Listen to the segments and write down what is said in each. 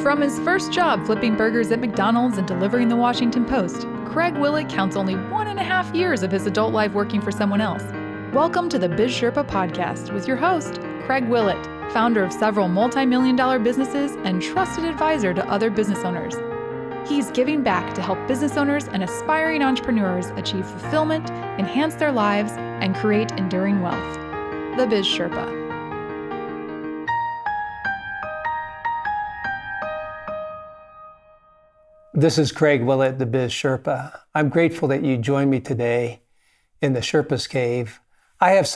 From his first job flipping burgers at McDonald's and delivering the Washington Post, Craig Willett counts only 1.5 years of his adult life working for someone else. Welcome to the Biz Sherpa podcast with your host, Craig Willett, founder of several multi-million-dollar businesses and trusted advisor to other business owners. He's giving back to help business owners and aspiring entrepreneurs achieve fulfillment, enhance their lives, and create enduring wealth. The Biz Sherpa. This is Craig Willett, the Biz Sherpa. I'm grateful that you joined me today in the Sherpa's Cave. I have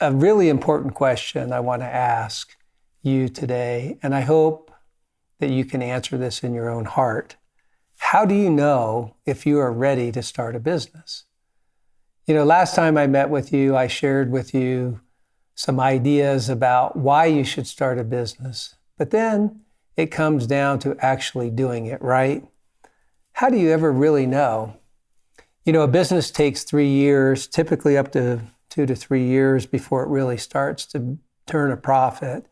a really important question I want to ask you today, and I hope that you can answer this in your own heart. How do you know if you are ready to start a business? Last time I met with you, I shared with you some ideas about why you should start a business, but then it comes down to actually doing it, right? How do you ever really know? A business takes 3 years, typically up to 2 to 3 years before it really starts to turn a profit.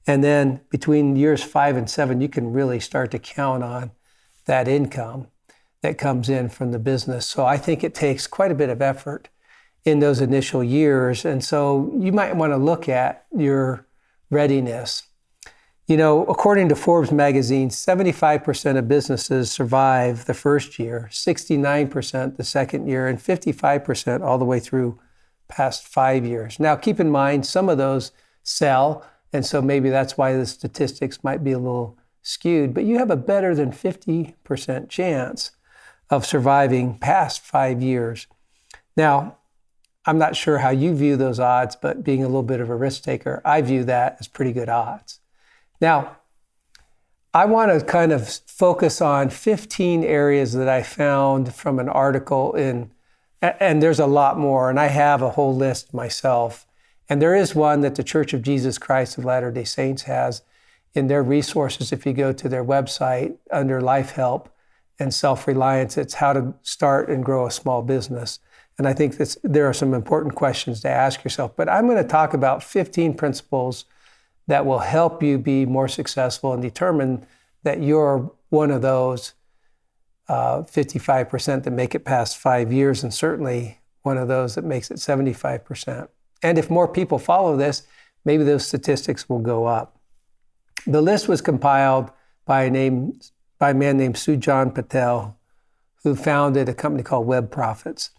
And then between years 5 and 7, you can really start to count on that income that comes in from the business. So I think it takes quite a bit of effort in those initial years. And so you might want to look at your readiness. According to Forbes magazine, 75% of businesses survive the first year, 69% the second year, and 55% all the way through past 5 years. Now, keep in mind, some of those sell, and so maybe that's why the statistics might be a little skewed, but you have a better than 50% chance of surviving past 5 years. Now, I'm not sure how you view those odds, but being a little bit of a risk taker, I view that as pretty good odds. Now, I want to kind of focus on 15 areas that I found from an article and there's a lot more, and I have a whole list myself. And there is one that the Church of Jesus Christ of Latter-day Saints has in their resources. If you go to their website under Life Help and Self-Reliance, it's how to start and grow a small business. And I think there are some important questions to ask yourself. But I'm going to talk about 15 principles that will help you be more successful and determine that you're one of those 55% that make it past 5 years, and certainly one of those that makes it 75%. And if more people follow this, maybe those statistics will go up. The list was compiled by a man named Sujan Patel, who founded a company called Web Profits.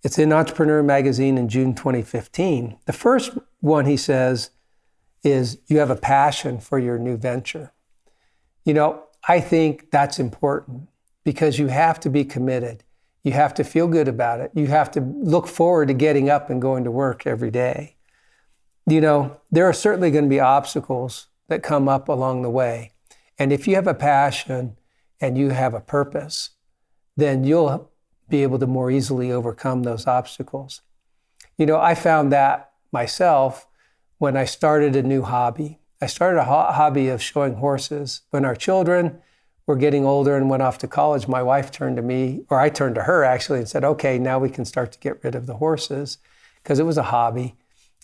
It's in Entrepreneur Magazine in June 2015. The first one, he says, is you have a passion for your new venture. I think that's important because you have to be committed. You have to feel good about it. You have to look forward to getting up and going to work every day. There are certainly going to be obstacles that come up along the way. And if you have a passion and you have a purpose, then you'll be able to more easily overcome those obstacles. I found that myself when I started a new hobby. I started a hobby of showing horses. When our children were getting older and went off to college, my wife turned to me, or I turned to her actually, and said, okay, now we can start to get rid of the horses, because it was a hobby.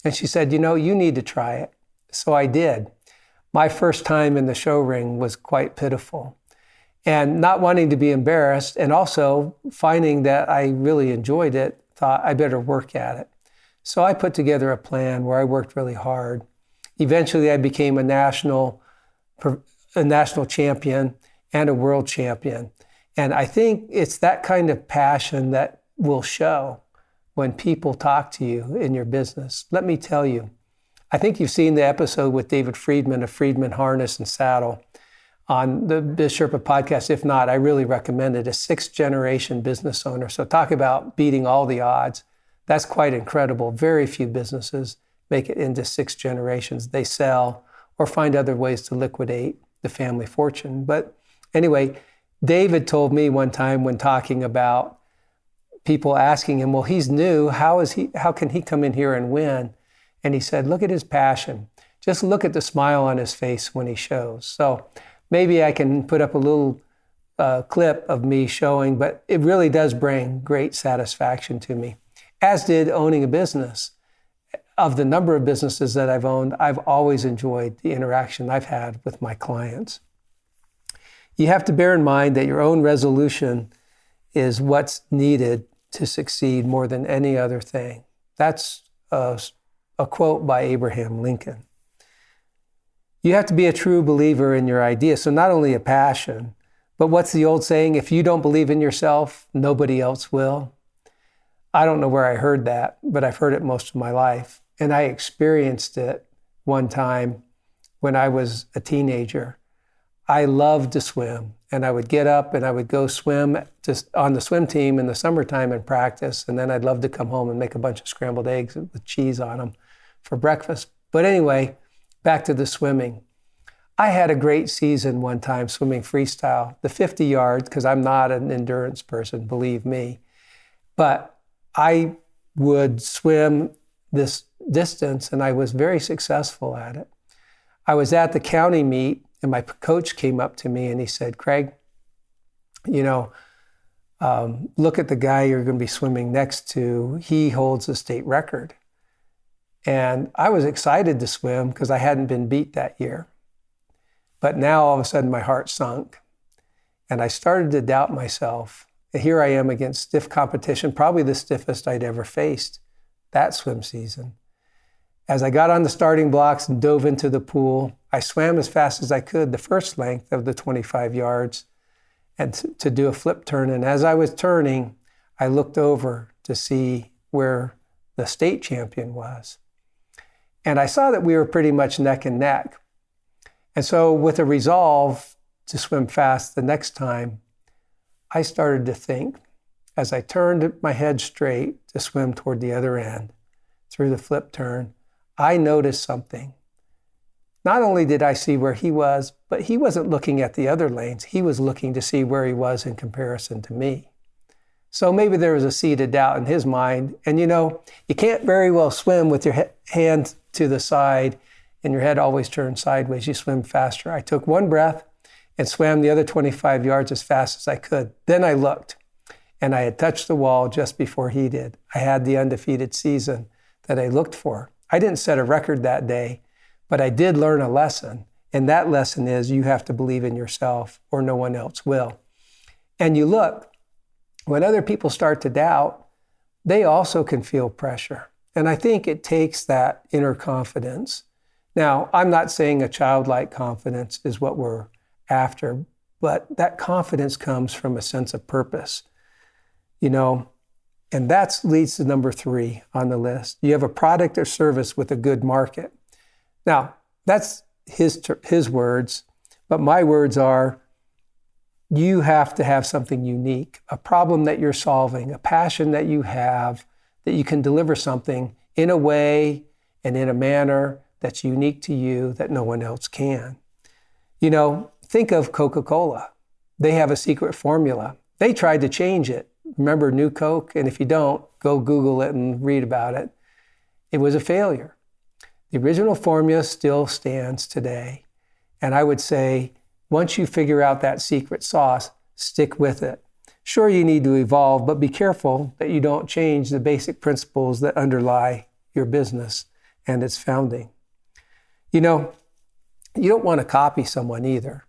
And she said, you need to try it. So I did. My first time in the show ring was quite pitiful. And not wanting to be embarrassed, and also finding that I really enjoyed it, thought I better work at it. So I put together a plan where I worked really hard. Eventually, I became a national champion and a world champion. And I think it's that kind of passion that will show when people talk to you in your business. Let me tell you, I think you've seen the episode with David Friedman of Friedman Harness and Saddle on the Biz Sherpa podcast. If not, I really recommend it. A 6th-generation business owner. So talk about beating all the odds. That's quite incredible. Very few businesses make it into 6 generations. They sell or find other ways to liquidate the family fortune. But anyway, David told me one time when talking about people asking him, well, he's new. How can he come in here and win? And he said, look at his passion. Just look at the smile on his face when he shows. So maybe I can put up a little clip of me showing, but it really does bring great satisfaction to me, as did owning a business. Of the number of businesses that I've owned, I've always enjoyed the interaction I've had with my clients. You have to bear in mind that your own resolution is what's needed to succeed more than any other thing. That's a quote by Abraham Lincoln. You have to be a true believer in your idea. So not only a passion, but what's the old saying? If you don't believe in yourself, nobody else will. I don't know where I heard that, but I've heard it most of my life. And I experienced it one time when I was a teenager. I loved to swim, and I would get up and I would go swim just on the swim team in the summertime and practice. And then I'd love to come home and make a bunch of scrambled eggs with cheese on them for breakfast. But anyway, back to the swimming. I had a great season one time swimming freestyle, the 50 yards, because I'm not an endurance person, believe me. But I would swim this distance, and I was very successful at it. I was at the county meet, and my coach came up to me and he said, Craig, look at the guy you're going to be swimming next to. He holds the state record. And I was excited to swim because I hadn't been beat that year. But now all of a sudden my heart sunk and I started to doubt myself. And here I am against stiff competition, probably the stiffest I'd ever faced that swim season. As I got on the starting blocks and dove into the pool, I swam as fast as I could the first length of the 25 yards and to do a flip turn. And as I was turning, I looked over to see where the state champion was. And I saw that we were pretty much neck and neck. And so with a resolve to swim fast the next time, I started to think, as I turned my head straight to swim toward the other end through the flip turn, I noticed something. Not only did I see where he was, but he wasn't looking at the other lanes. He was looking to see where he was in comparison to me. So maybe there was a seed of doubt in his mind. And you can't very well swim with your hand to the side and your head always turned sideways. You swim faster. I took one breath and swam the other 25 yards as fast as I could. Then I looked, and I had touched the wall just before he did. I had the undefeated season that I looked for. I didn't set a record that day, but I did learn a lesson. And that lesson is you have to believe in yourself or no one else will. And you look, when other people start to doubt, they also can feel pressure. And I think it takes that inner confidence. Now, I'm not saying a childlike confidence is what we're after, but that confidence comes from a sense of purpose, and that leads to number 3 on the list. You have a product or service with a good market. Now, that's his words, but my words are, you have to have something unique, a problem that you're solving, a passion that you have, that you can deliver something in a way and in a manner that's unique to you that no one else can. Think of Coca-Cola. They have a secret formula. They tried to change it. Remember New Coke? And if you don't, go Google it and read about it. It was a failure. The original formula still stands today. And I would say, once you figure out that secret sauce, stick with it. Sure, you need to evolve, but be careful that you don't change the basic principles that underlie your business and its founding. You don't want to copy someone either.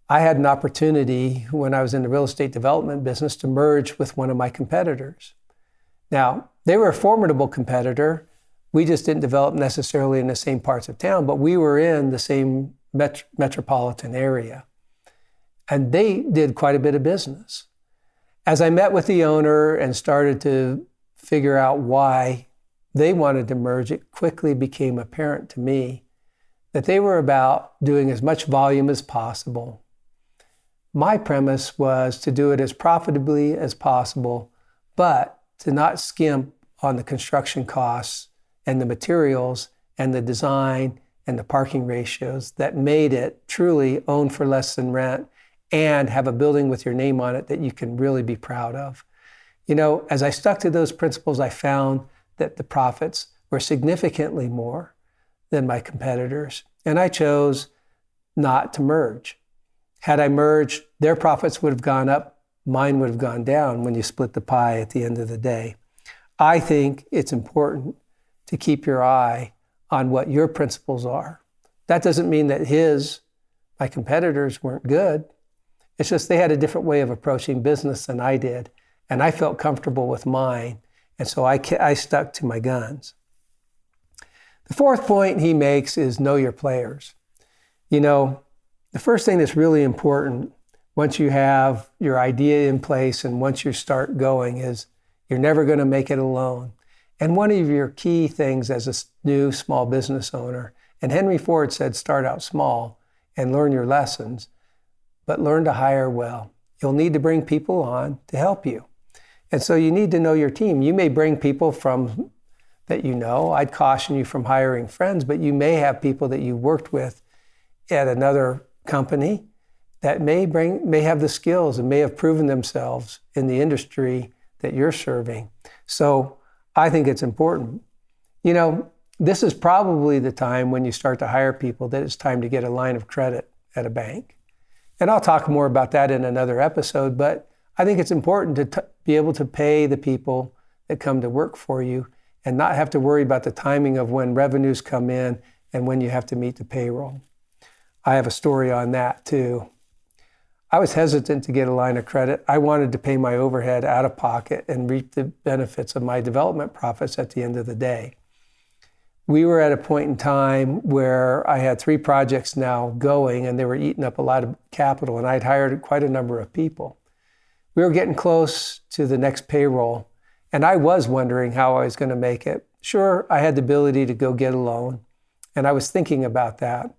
I had an opportunity when I was in the real estate development business to merge with one of my competitors. Now, they were a formidable competitor. We just didn't develop necessarily in the same parts of town, but we were in the same metropolitan area. And they did quite a bit of business. As I met with the owner and started to figure out why they wanted to merge, it quickly became apparent to me that they were about doing as much volume as possible. My premise was to do it as profitably as possible, but to not skimp on the construction costs and the materials and the design and the parking ratios that made it truly own for less than rent and have a building with your name on it that you can really be proud of. As I stuck to those principles, I found that the profits were significantly more than my competitors, and I chose not to merge. Had I merged, their profits would have gone up, mine would have gone down when you split the pie at the end of the day. I think it's important to keep your eye on what your principles are. That doesn't mean that my competitors weren't good. It's just they had a different way of approaching business than I did. And I felt comfortable with mine. And so I stuck to my guns. The fourth point he makes is know your players. You know, the first thing that's really important once you have your idea in place and once you start going is you're never going to make it alone. And one of your key things as a new small business owner, and Henry Ford said, start out small and learn your lessons, but learn to hire well. You'll need to bring people on to help you. And so you need to know your team. You may bring people from that you know. I'd caution you from hiring friends, but you may have people that you worked with at another company that may have the skills and may have proven themselves in the industry that you're serving. So I think it's important. You know, this is probably the time when you start to hire people that it's time to get a line of credit at a bank. And I'll talk more about that in another episode, but I think it's important to be able to pay the people that come to work for you and not have to worry about the timing of when revenues come in and when you have to meet the payroll. I have a story on that too. I was hesitant to get a line of credit. I wanted to pay my overhead out of pocket and reap the benefits of my development profits at the end of the day. We were at a point in time where I had 3 projects now going and they were eating up a lot of capital and I'd hired quite a number of people. We were getting close to the next payroll and I was wondering how I was going to make it. Sure, I had the ability to go get a loan and I was thinking about that.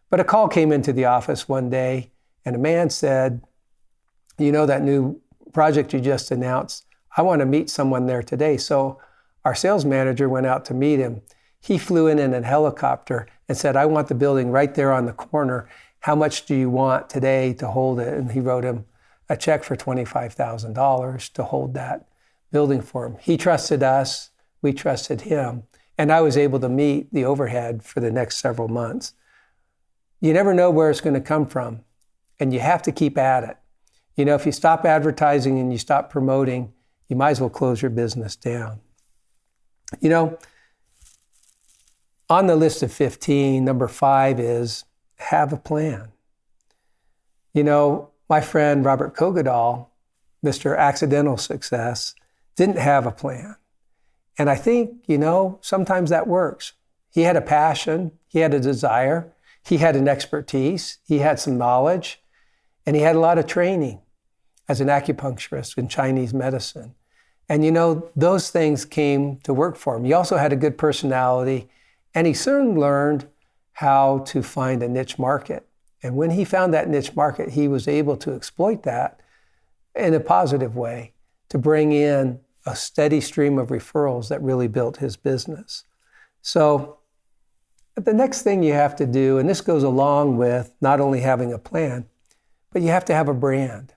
But a call came into the office one day and a man said, you know, that new project you just announced, I want to meet someone there today. So our sales manager went out to meet him. He flew in a helicopter and said, I want the building right there on the corner. How much do you want today to hold it? And he wrote him a check for $25,000 to hold that building for him. He trusted us, we trusted him, and I was able to meet the overhead for the next several months. You never know where it's going to come from, and you have to keep at it. You know, if you stop advertising and you stop promoting, you might as well close your business down. You know, on the list of 15, number 5 is have a plan. You know, my friend Robert Kogadal, Mr. Accidental Success, didn't have a plan. And I think, you know, sometimes that works. He had a passion, he had a desire, he had an expertise, he had some knowledge, and he had a lot of training as an acupuncturist in Chinese medicine. And you know, those things came to work for him. He also had a good personality, and he soon learned how to find a niche market. And when he found that niche market, he was able to exploit that in a positive way to bring in a steady stream of referrals that really built his business. So the next thing you have to do, and this goes along with not only having a plan, but you have to have a brand.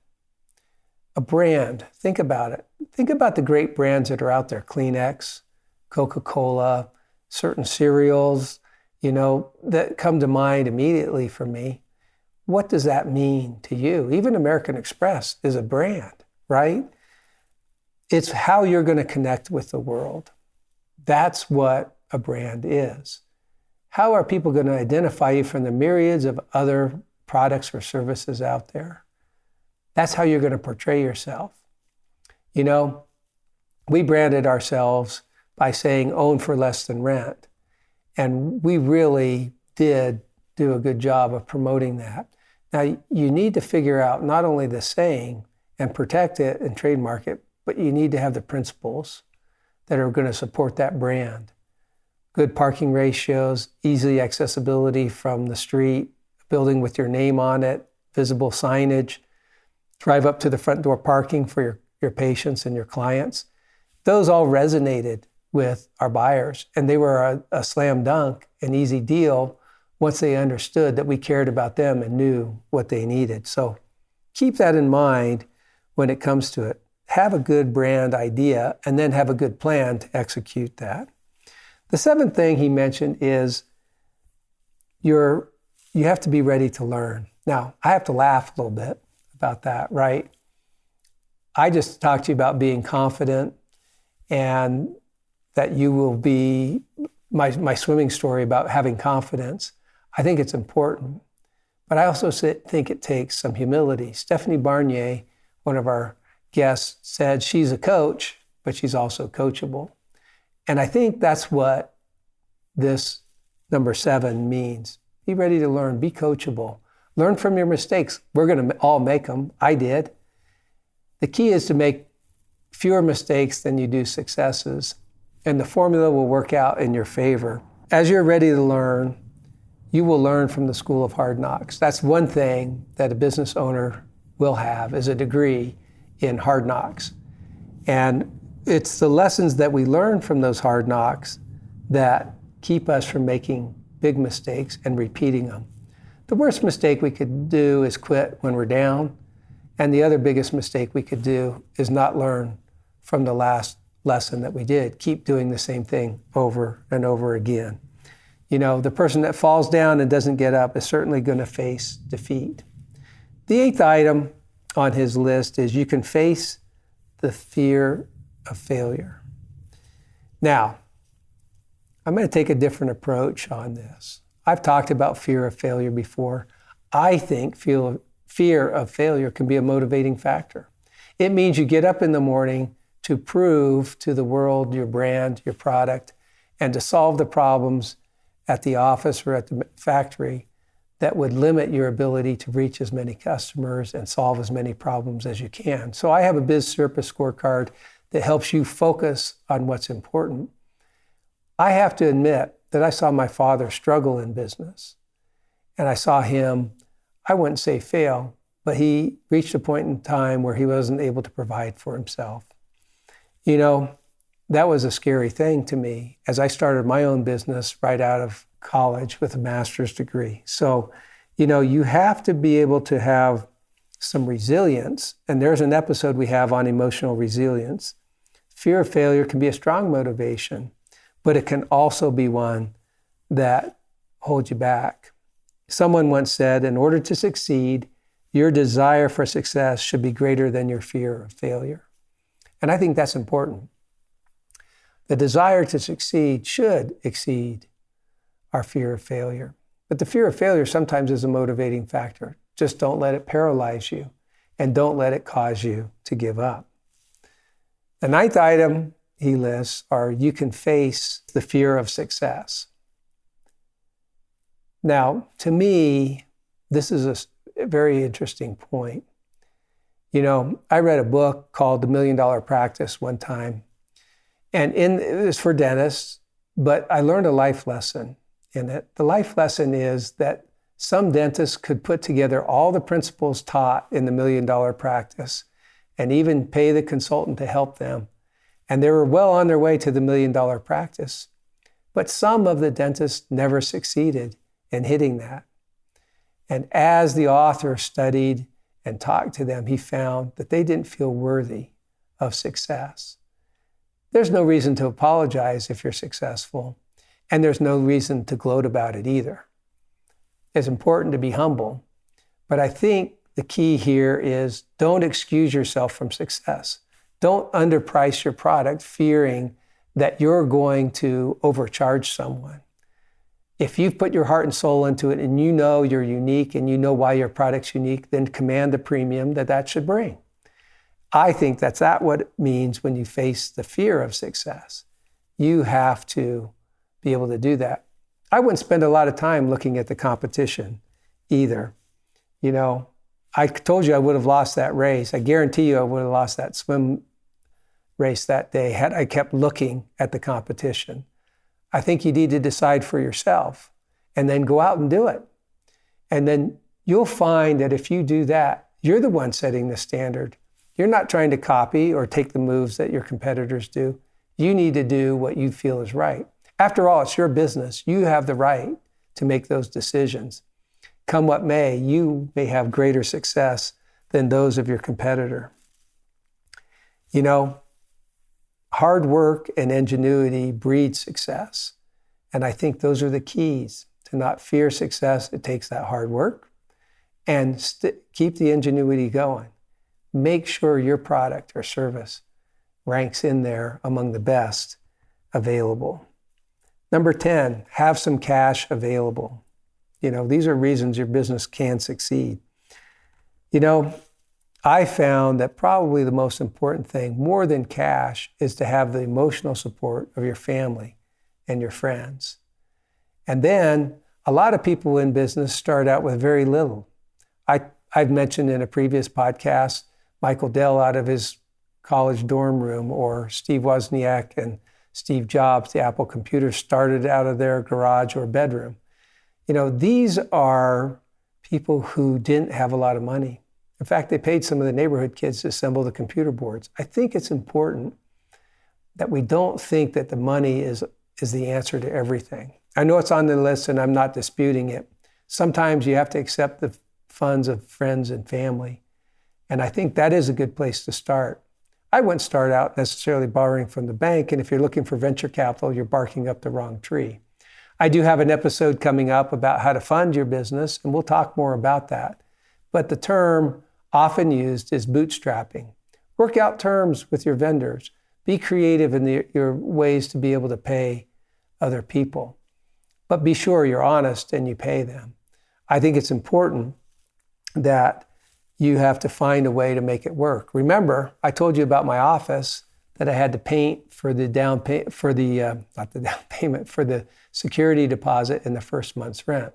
A brand, think about it. Think about the great brands that are out there, Kleenex, Coca-Cola, certain cereals, you know, that come to mind immediately for me. What does that mean to you? Even American Express is a brand, right? It's how you're going to connect with the world. That's what a brand is. How are people going to identify you from the myriads of other products or services out there? That's how you're going to portray yourself. You know, we branded ourselves by saying own for less than rent. And we really did do a good job of promoting that. Now, you need to figure out not only the saying and protect it and trademark it, but you need to have the principles that are going to support that brand. Good parking ratios, easy accessibility from the street, a building with your name on it, visible signage, drive up to the front door parking for your patients and your clients. Those all resonated with our buyers, and they were a slam dunk, an easy deal once they understood that we cared about them and knew what they needed. So keep that in mind when it comes to it. Have a good brand idea and then have a good plan to execute that. The 7th thing he mentioned is you have to be ready to learn. Now, I have to laugh a little bit about that, right? I just talked to you about being confident and that you will be, my swimming story about having confidence. I think it's important. But I also think it takes some humility. Stephanie Barnier, one of our guests, said she's a coach, but she's also coachable. And I think that's what this number 7 means. Be ready to learn, be coachable. Learn from your mistakes. We're going to all make them. I did. The key is to make fewer mistakes than you do successes, and the formula will work out in your favor. As you're ready to learn, you will learn from the school of hard knocks. That's one thing that a business owner will have, is a degree in hard knocks. And it's the lessons that we learn from those hard knocks that keep us from making big mistakes and repeating them. The worst mistake we could do is quit when we're down. And the other biggest mistake we could do is not learn from the last lesson that we did. Keep doing the same thing over and over again. You know, the person that falls down and doesn't get up is certainly going to face defeat. The 8th item on his list is you can face the fear of failure. Now, I'm going to take a different approach on this. I've talked about fear of failure before. I think fear of failure can be a motivating factor. It means you get up in the morning to prove to the world, your brand, your product, and to solve the problems at the office or at the factory that would limit your ability to reach as many customers and solve as many problems as you can. So I have a Biz Sherpa scorecard that helps you focus on what's important. I have to admit that I saw my father struggle in business. And I saw him, I wouldn't say fail, but he reached a point in time where he wasn't able to provide for himself. You know, that was a scary thing to me as I started my own business right out of college with a master's degree. So, you know, you have to be able to have some resilience. And there's an episode we have on emotional resilience. Fear of failure can be a strong motivation, but it can also be one that holds you back. Someone once said, in order to succeed, your desire for success should be greater than your fear of failure. And I think that's important. The desire to succeed should exceed our fear of failure. But the fear of failure sometimes is a motivating factor. Just don't let it paralyze you, and don't let it cause you to give up. The 9th item he lists are you can face the fear of success. Now, to me, this is a very interesting point. You know, I read a book called The $1 Million Practice one time, and it was for dentists, but I learned a life lesson in it. The life lesson is that some dentists could put together all the principles taught in the $1 Million Practice and even pay the consultant to help them. And they were well on their way to the $1 Million Practice. But some of the dentists never succeeded in hitting that. And as the author studied and talked to them, he found that they didn't feel worthy of success. There's no reason to apologize if you're successful, and there's no reason to gloat about it either. It's important to be humble, but I think the key here is don't excuse yourself from success. Don't underprice your product fearing that you're going to overcharge someone. If you've put your heart and soul into it and you know you're unique and you know why your product's unique, then command the premium that should bring. I think that's what it means when you face the fear of success. You have to be able to do that. I wouldn't spend a lot of time looking at the competition either. You know, I told you I would have lost that race. I guarantee you I would have lost that swim race that day had I kept looking at the competition. I think you need to decide for yourself and then go out and do it. And then you'll find that if you do that, you're the one setting the standard. You're not trying to copy or take the moves that your competitors do. You need to do what you feel is right. After all, it's your business. You have the right to make those decisions. Come what may, you may have greater success than those of your competitor. You know, hard work and ingenuity breed success. And I think those are the keys to not fear success. It takes that hard work and keep the ingenuity going. Make sure your product or service ranks in there among the best available. Number 10, have some cash available. These are reasons your business can succeed. I found that probably the most important thing, more than cash, is to have the emotional support of your family and your friends. And then a lot of people in business start out with very little. I've mentioned in a previous podcast, Michael Dell out of his college dorm room, or Steve Wozniak and Steve Jobs, the Apple computer, started out of their garage or bedroom. These are people who didn't have a lot of money. In fact, they paid some of the neighborhood kids to assemble the computer boards. I think it's important that we don't think that the money is the answer to everything. I know it's on the list and I'm not disputing it. Sometimes you have to accept the funds of friends and family. And I think that is a good place to start. I wouldn't start out necessarily borrowing from the bank. And if you're looking for venture capital, you're barking up the wrong tree. I do have an episode coming up about how to fund your business, and we'll talk more about that. But the term often used is bootstrapping. Work out terms with your vendors. Be creative in your ways to be able to pay other people. But be sure you're honest and you pay them. I think it's important that you have to find a way to make it work. Remember, I told you about my office that I had to paint for the for the security deposit in the first month's rent.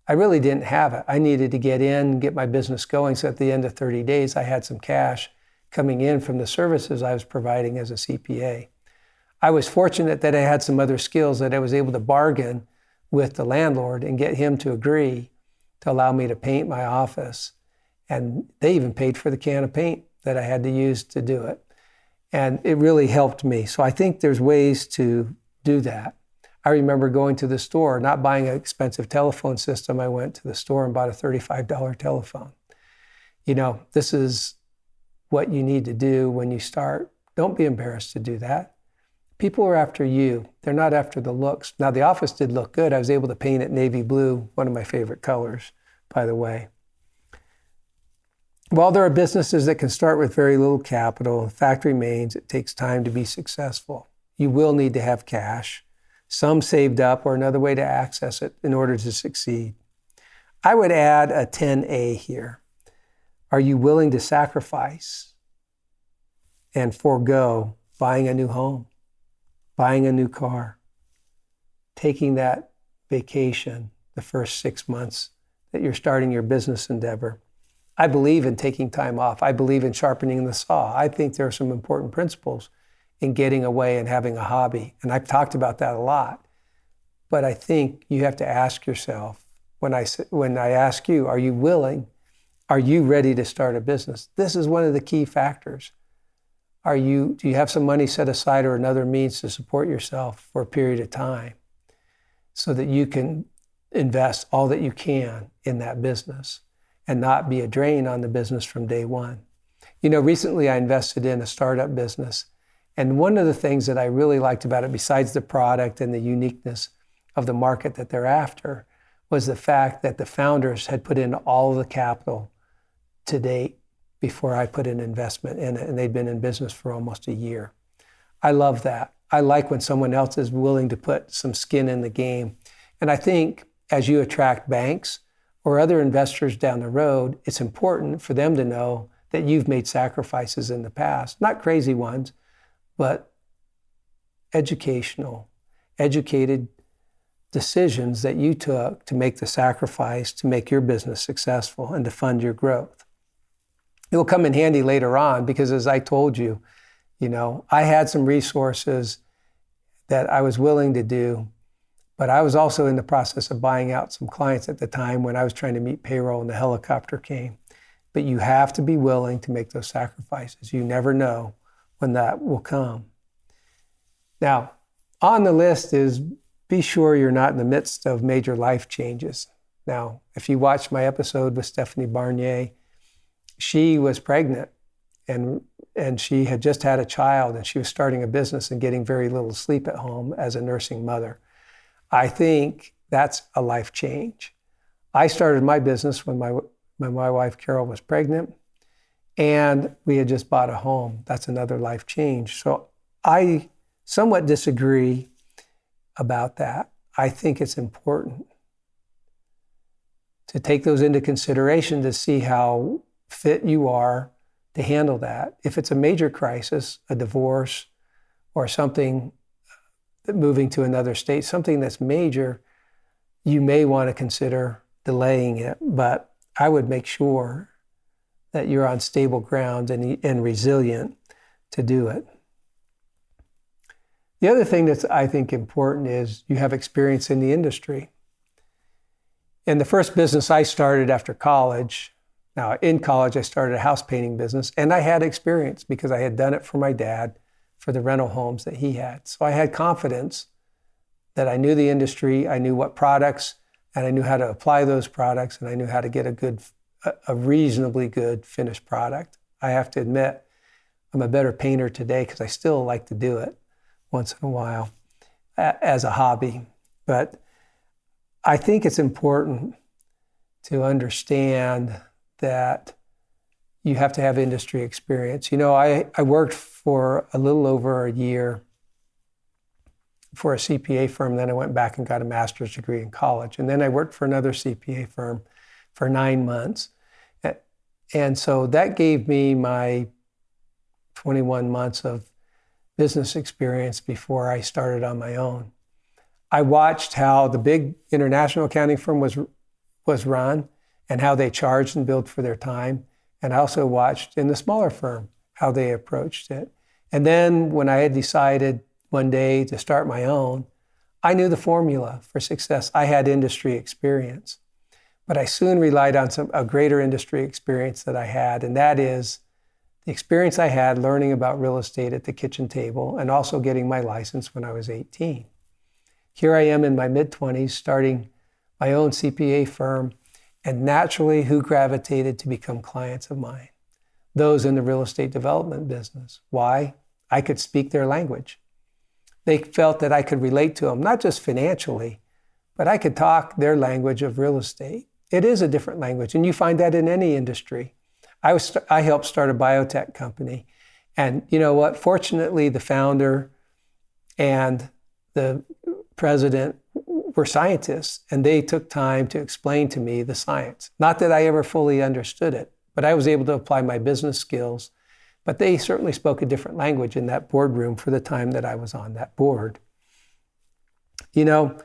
I really didn't have it. I needed to get in, get my business going, so at the end of 30 days, I had some cash coming in from the services I was providing as a CPA. I was fortunate that I had some other skills that I was able to bargain with the landlord and get him to agree to allow me to paint my office. And they even paid for the can of paint that I had to use to do it. And it really helped me. So I think there's ways to do that. I remember going to the store, not buying an expensive telephone system. I went to the store and bought a $35 telephone. This is what you need to do when you start. Don't be embarrassed to do that. People are after you. They're not after the looks. Now, the office did look good. I was able to paint it navy blue, one of my favorite colors, by the way. While there are businesses that can start with very little capital, the fact remains it takes time to be successful. You will need to have cash, some saved up, or another way to access it in order to succeed. I would add a 10A here. Are you willing to sacrifice and forego buying a new home, buying a new car, taking that vacation the first 6 months that you're starting your business endeavor? I believe in taking time off. I believe in sharpening the saw. I think there are some important principles in getting away and having a hobby. And I've talked about that a lot. But I think you have to ask yourself, when I ask you, are you willing? Are you ready to start a business? This is one of the key factors. Do you have some money set aside or another means to support yourself for a period of time so that you can invest all that you can in that business and not be a drain on the business from day one? Recently I invested in a startup business. And one of the things that I really liked about it, besides the product and the uniqueness of the market that they're after, was the fact that the founders had put in all of the capital to date before I put an investment in it. And they'd been in business for almost a year. I love that. I like when someone else is willing to put some skin in the game. And I think as you attract banks or other investors down the road, it's important for them to know that you've made sacrifices in the past, not crazy ones, but educated decisions that you took to make the sacrifice to make your business successful and to fund your growth. It will come in handy later on because, as I told you, I had some resources that I was willing to do, but I was also in the process of buying out some clients at the time when I was trying to meet payroll and the helicopter came. But you have to be willing to make those sacrifices. You never know when that will come. Now, on the list is be sure you're not in the midst of major life changes. Now, if you watched my episode with Stephanie Barnier, she was pregnant and she had just had a child and she was starting a business and getting very little sleep at home as a nursing mother. I think that's a life change. I started my business when my wife Carol was pregnant and we had just bought a home. That's another life change. So I somewhat disagree about that. I think it's important to take those into consideration to see how fit you are to handle that. If it's a major crisis, a divorce, or something, moving to another state, something that's major, you may want to consider delaying it. But I would make sure that you're on stable ground and resilient to do it. The other thing that's, I think, important is you have experience in the industry. In the first business I started after college, now in college I started a house painting business, and I had experience because I had done it for my dad for the rental homes that he had. So I had confidence that I knew the industry, I knew what products, and I knew how to apply those products, and I knew how to get a reasonably good finished product. I have to admit, I'm a better painter today because I still like to do it once in a while as a hobby. But I think it's important to understand that you have to have industry experience. You know, I worked for a little over a year for a CPA firm. Then I went back and got a master's degree in college. And then I worked for another CPA firm for 9 months. And so that gave me my 21 months of business experience before I started on my own. I watched how the big international accounting firm was run and how they charged and billed for their time. And I also watched in the smaller firm how they approached it. And then when I had decided one day to start my own, I knew the formula for success. I had industry experience, but I soon relied on a greater industry experience that I had, and that is the experience I had learning about real estate at the kitchen table and also getting my license when I was 18. Here I am in my mid-20s starting my own CPA firm, and naturally who gravitated to become clients of mine? Those in the real estate development business. Why? I could speak their language. They felt that I could relate to them, not just financially, but I could talk their language of real estate. It is a different language, and you find that in any industry. I helped start a biotech company, and you know what? Fortunately, the founder and the president were scientists, and they took time to explain to me the science. Not that I ever fully understood it, but I was able to apply my business skills. But they certainly spoke a different language in that boardroom for the time that I was on that board. You know,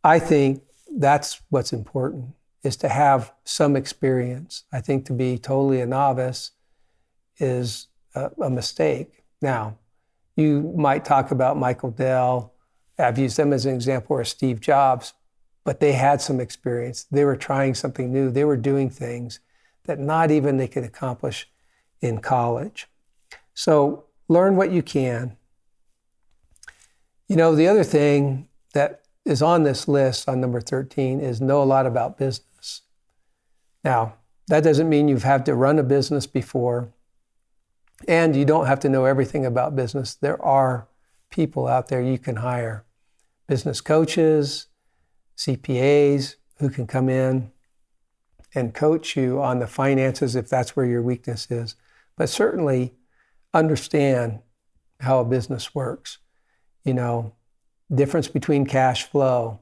I think that's what's important, is to have some experience. I think to be totally a novice is a mistake. Now, you might talk about Michael Dell. I've used them as an example, or Steve Jobs, but they had some experience. They were trying something new. They were doing things that not even they could accomplish in college. So learn what you can. You know, the other thing that is on this list on number 13 is know a lot about business. Now, that doesn't mean you've had to run a business before, and you don't have to know everything about business. There are people out there you can hire, business coaches, CPAs, who can come in and coach you on the finances if that's where your weakness is. But certainly understand how a business works. You know, difference between cash flow,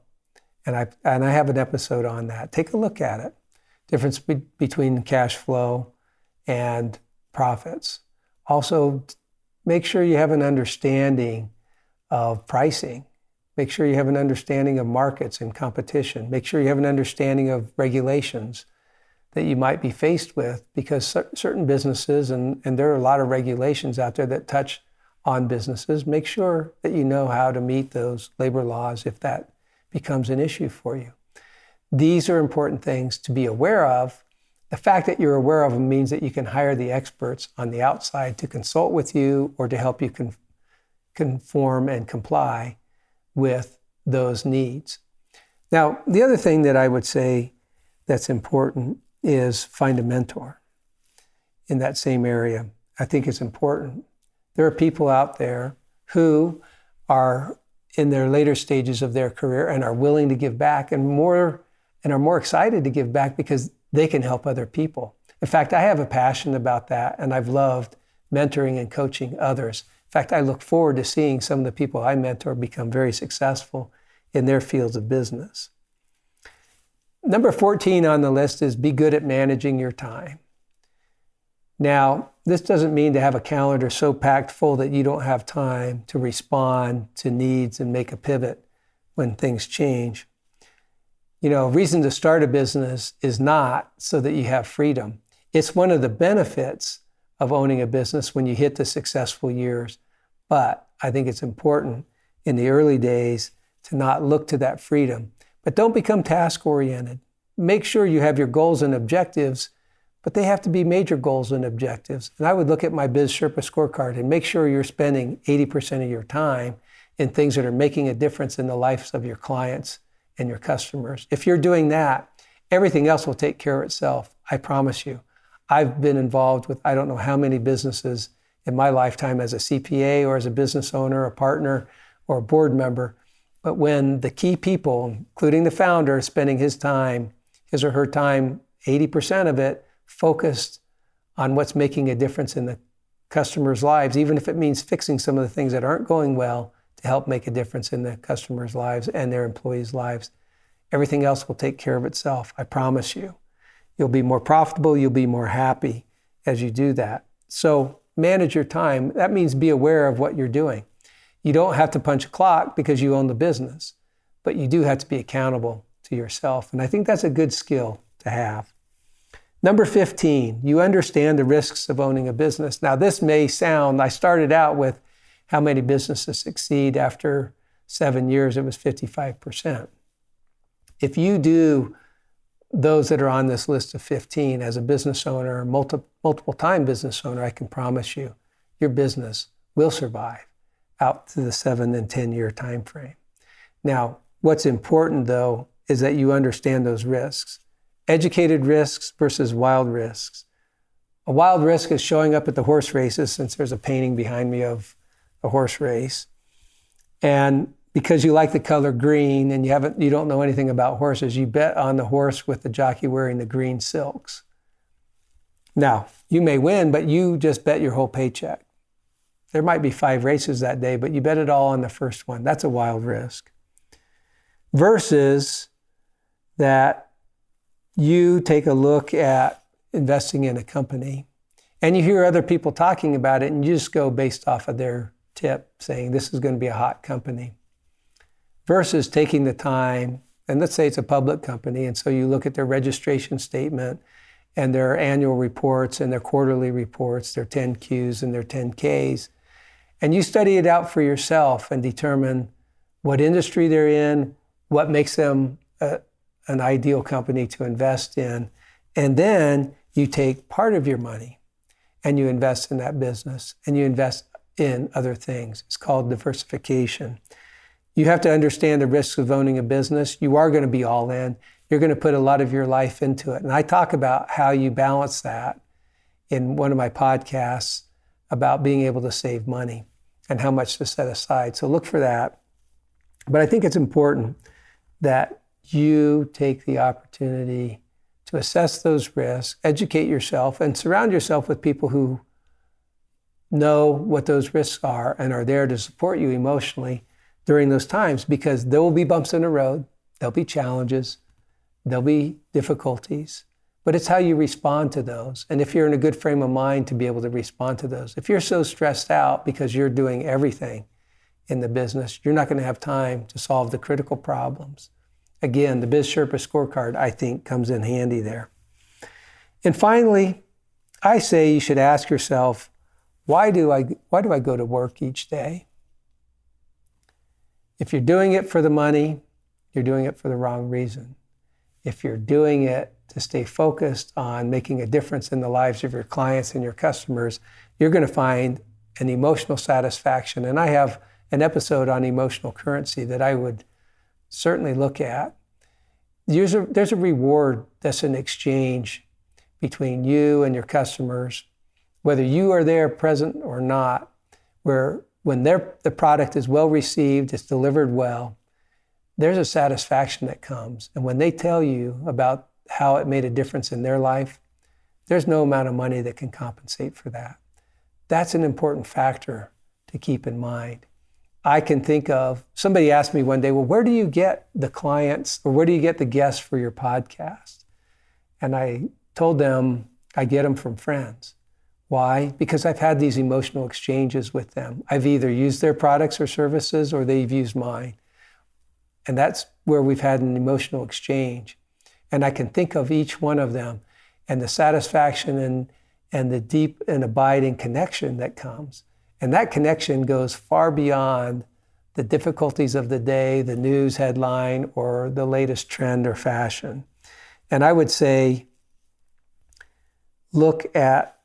and I have an episode on that. Take a look at it. Difference between cash flow and profits. Also, make sure you have an understanding of pricing. Make sure you have an understanding of markets and competition. Make sure you have an understanding of regulations that you might be faced with, because certain businesses, and there are a lot of regulations out there that touch on businesses. Make sure that you know how to meet those labor laws if that becomes an issue for you. These are important things to be aware of. The fact that you're aware of them means that you can hire the experts on the outside to consult with you or to help you conform and comply with those needs. Now, the other thing that I would say that's important is find a mentor in that same area. I think it's important. There are people out there who are in their later stages of their career and are willing to give back and are more excited to give back because they can help other people. In fact, I have a passion about that, and I've loved mentoring and coaching others. In fact, I look forward to seeing some of the people I mentor become very successful in their fields of business. Number 14 on the list is be good at managing your time. Now, this doesn't mean to have a calendar so packed full that you don't have time to respond to needs and make a pivot when things change. Reason to start a business is not so that you have freedom. It's one of the benefits of owning a business when you hit the successful years. But I think it's important in the early days to not look to that freedom. But don't become task-oriented. Make sure you have your goals and objectives, but they have to be major goals and objectives. And I would look at my Biz Sherpa scorecard and make sure you're spending 80% of your time in things that are making a difference in the lives of your clients and your customers. If you're doing that, everything else will take care of itself. I promise you. I've been involved with I don't know how many businesses in my lifetime as a CPA or as a business owner, a partner, or a board member. But when the key people, including the founder, is spending his or her time, 80% of it, focused on what's making a difference in the customers' lives, even if it means fixing some of the things that aren't going well to help make a difference in the customers' lives and their employees' lives, everything else will take care of itself. I promise you. You'll be more profitable. You'll be more happy as you do that. So manage your time. That means be aware of what you're doing. You don't have to punch a clock because you own the business, but you do have to be accountable to yourself. And I think that's a good skill to have. Number 15, you understand the risks of owning a business. Now, this may sound, I started out with how many businesses succeed. After 7 years, it was 55%. If you do those that are on this list of 15 as a business owner, multiple time business owner, I can promise you, your business will survive out to the 7 and 10 year time frame. Now, what's important though, is that you understand those risks. Educated risks versus wild risks. A wild risk is showing up at the horse races, since there's a painting behind me of a horse race. And because you like the color green and you don't know anything about horses, you bet on the horse with the jockey wearing the green silks. Now, you may win, but you just bet your whole paycheck. There might be 5 races that day, but you bet it all on the first one. That's a wild risk. Versus that you take a look at investing in a company and you hear other people talking about it and you just go based off of their tip saying this is going to be a hot company. Versus taking the time, and let's say it's a public company, and so you look at their registration statement and their annual reports and their quarterly reports, their 10Qs and their 10Ks, and you study it out for yourself and determine what industry they're in, what makes them an ideal company to invest in, and then you take part of your money and you invest in that business and you invest in other things. It's called diversification. You have to understand the risks of owning a business. You are going to be all in. You're going to put a lot of your life into it. And I talk about how you balance that in one of my podcasts about being able to save money and how much to set aside. So look for that. But I think it's important that you take the opportunity to assess those risks, educate yourself, and surround yourself with people who know what those risks are and are there to support you emotionally during those times, because there will be bumps in the road, there'll be challenges, there'll be difficulties, but it's how you respond to those. And if you're in a good frame of mind to be able to respond to those. If you're so stressed out because you're doing everything in the business, you're not going to have time to solve the critical problems. Again, the Biz Sherpa scorecard, I think, comes in handy there. And finally, I say you should ask yourself, why do I go to work each day? If you're doing it for the money, you're doing it for the wrong reason. If you're doing it to stay focused on making a difference in the lives of your clients and your customers, you're going to find an emotional satisfaction. And I have an episode on emotional currency that I would certainly look at. There's a reward that's an exchange between you and your customers, whether you are there present or not, where when the product is well received, it's delivered well, there's a satisfaction that comes. And when they tell you about how it made a difference in their life, there's no amount of money that can compensate for that. That's an important factor to keep in mind. I can think of, somebody asked me one day, well, where do you get the clients or where do you get the guests for your podcast? And I told them I get them from friends. Why? Because I've had these emotional exchanges with them. I've either used their products or services or they've used mine. And that's where we've had an emotional exchange. And I can think of each one of them and the satisfaction and the deep and abiding connection that comes. And that connection goes far beyond the difficulties of the day, the news headline, or the latest trend or fashion. And I would say, look at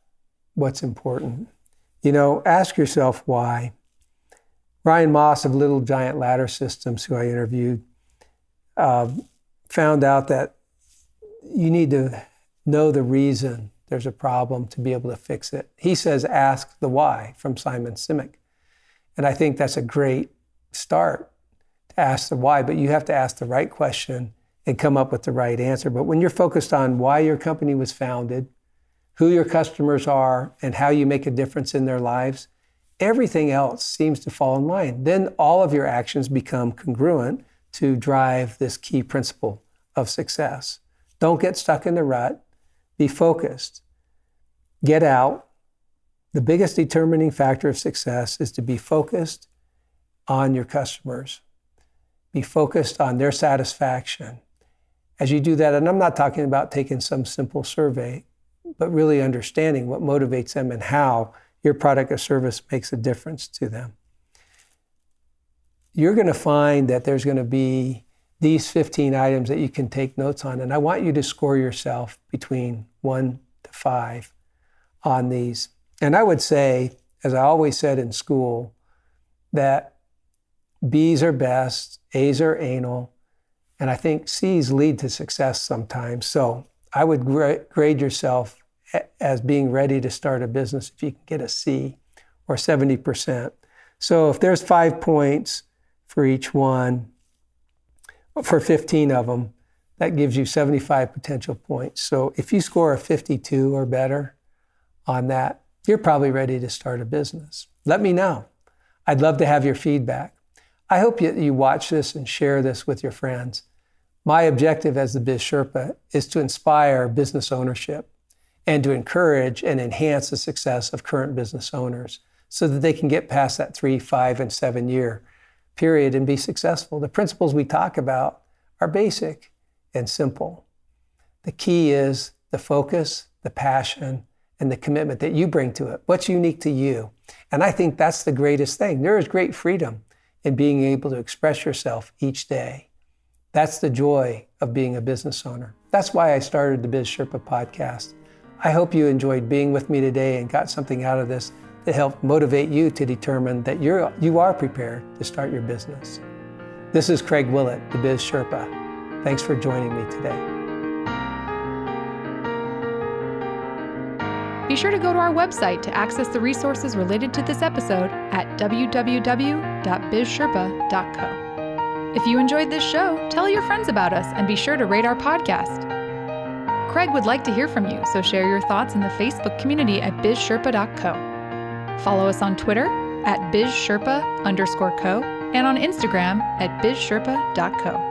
what's important. Ask yourself why. Ryan Moss of Little Giant Ladder Systems, who I interviewed, found out that you need to know the reason there's a problem to be able to fix it. He says, ask the why, from Simon Sinek. And I think that's a great start to ask the why, but you have to ask the right question and come up with the right answer. But when you're focused on why your company was founded, who your customers are, and how you make a difference in their lives, everything else seems to fall in line. Then all of your actions become congruent to drive this key principle of success. Don't get stuck in the rut. Be focused. Get out. The biggest determining factor of success is to be focused on your customers. Be focused on their satisfaction. As you do that, and I'm not talking about taking some simple survey, but really understanding what motivates them and how your product or service makes a difference to them. You're going to find that there's going to be these 15 items that you can take notes on. And I want you to score yourself between 1 to 5 on these. And I would say, as I always said in school, that B's are best, A's are anal, and I think C's lead to success sometimes. So I would grade yourself as being ready to start a business if you can get a C or 70%. So if there's 5 points for each one, for 15 of them, that gives you 75 potential points. So if you score a 52 or better on that, you're probably ready to start a business. Let me know. I'd love to have your feedback. I hope you watch this and share this with your friends. My objective as the Biz Sherpa is to inspire business ownership and to encourage and enhance the success of current business owners so that they can get past that 3, 5, and 7 year period and be successful. The principles we talk about are basic and simple. The key is the focus, the passion, and the commitment that you bring to it. What's unique to you? And I think that's the greatest thing. There is great freedom in being able to express yourself each day. That's the joy of being a business owner. That's why I started the Biz Sherpa podcast. I hope you enjoyed being with me today and got something out of this that helped motivate you to determine that you are prepared to start your business. This is Craig Willett, the Biz Sherpa. Thanks for joining me today. Be sure to go to our website to access the resources related to this episode at www.bizsherpa.co. If you enjoyed this show, tell your friends about us and be sure to rate our podcast. Craig would like to hear from you, so share your thoughts in the Facebook community at bizsherpa.co. Follow us on Twitter at bizsherpa_co and on Instagram at bizsherpa.co.